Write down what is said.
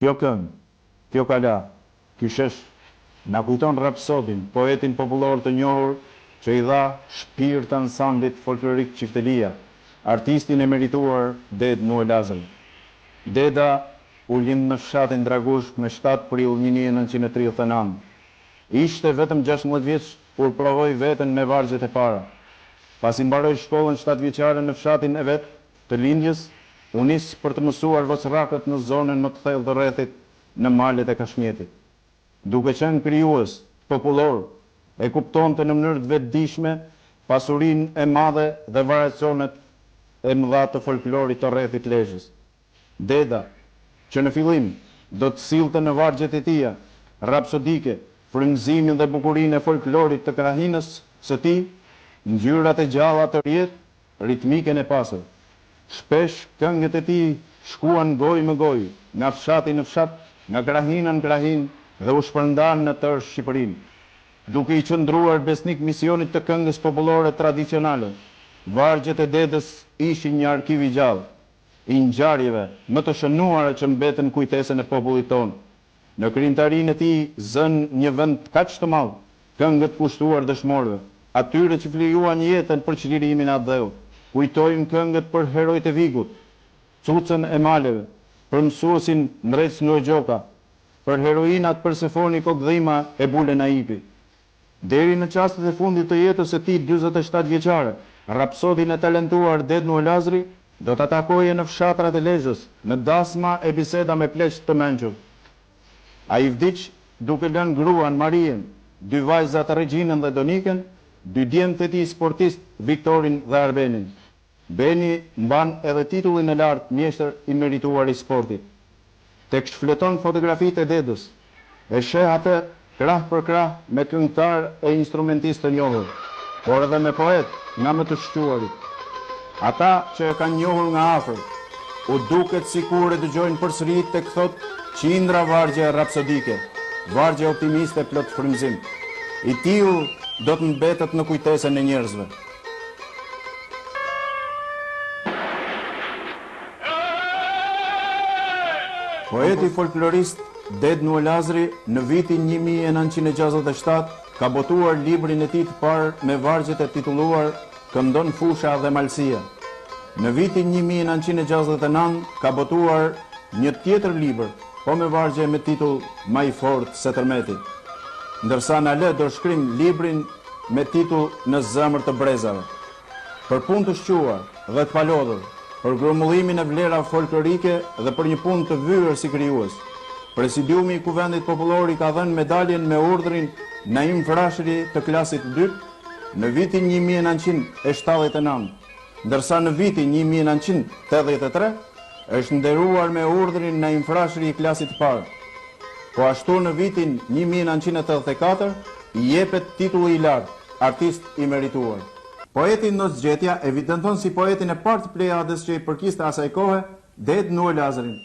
Kjo këngë, kjo kala, ky shesh, na kujton Rapsodin, poetin popullor të njohur që i dha shpirt ansamblit folklorik Çiftelia, artistin e merituar Ded Nuel Lazari. Deda u lind në fshatin Dragushk në 7 prill 1939. Ishte vetëm 16 vjeç kur provoi veten me vargjet e para. Pasi mbaroi shkollën 7 vjeçare në fshatin e vet të lindjes, u nis për të mësuar vocrakët në zonën më të thellë të rrethit në malet e Kashmjetit. Duke qenë krijues popullor, e kuptonte në mënyrë të vetëdijshme pasurinë e madhe dhe variacionet e mëdha të folklorit të rrethit Lezhës. Deda, që në fillim do të sillte në vargjet e tija rapsodike frymëzimin dhe bukurinë e folklorit të krahinës së tij, ngjyrat e gjalla të rjet, ritmiken e pasur. Shpesh këngët e tij shkuan gojë me gojë, nga fshati në fshat, nga krahina në krahinë dhe u shpërndan në tërë Shqipërinë. Duke i qëndruar besnik misionit të këngës popullore tradicionale, vargjet e Dedës ishin një arkiv i gjallë i ngjarjeve më të shënuara që mbeten kujtesën e popullit tonë. Në krijimtarinë e tij zën një vend kaq të madh, këngët kushtuar dëshmorëve, atyre që flijuan jetën për çlirimin e dheut. Kujtojmë këngët për herojtë e Vigut, Cucën e maleve, për mësuesin Ndrec Ngojgjoka, për heroinat Persefoni Kokdhima e Bule Naipi. Deri në çastet e fundit të jetës së tij 47 vjeçare, rapsodin e talentuar Ded Nuel Lazari do të takoje në fshatrat e Lezhës, në dasma e biseda me pleq të mençur. Ai vdiq duke lënë gruan Marien, 2 vajzat Regjinën dhe Donikën, 2 djemtë e tij sportist Viktorin dhe Arbenin. Beni mban edhe titullin e lartë mjeshtër i merituar i sportit. Tek shfleton fotografitë e Dedës, e sheh atë krah për krah me këngëtar e instrumentistë të njohur, por edhe me poet nga më të shquarit. Ata që e kanë njohur nga afër, u duket sikur e dëgjojnë përsëri tek thot qindra vargje rapsodike, vargje optimiste plot frymëzim. I tillë do të mbetet në kujtesën e njerëzve. Poeti folklorist Ded Nuel Lazari në vitin 1967 ka botuar librin e tij të parë me vargjet e titulluar Këndon fusha dhe malësia. Në vitin 1969 ka botuar një tjetër libër, po me vargje me titull Më i fortë se tërmeti, ndërsa na lë dorëshkrim librin me titull Në zemër të brezave. Për punë të shquar dhe të palodhur, për grumbullimin e vlera folklorike dhe për një punë të vyer si krijues, Presidiumi i Kuvendit Popullor i ka dhënë medaljen me urdhrin Naim Frashëri të klasit 2 në vitin 1979, ndërsa në vitin 1983 është nderuar me urdhrin Naim Frashëri i klasit të parë. Po ashtu në vitin 1984 i jepet titulli i lartë, artist i merituar. Poeti në zgjedhja evidenton si poetin e parë të plejadës që i përkiste asaj kohe Ded Nuel Lazarin.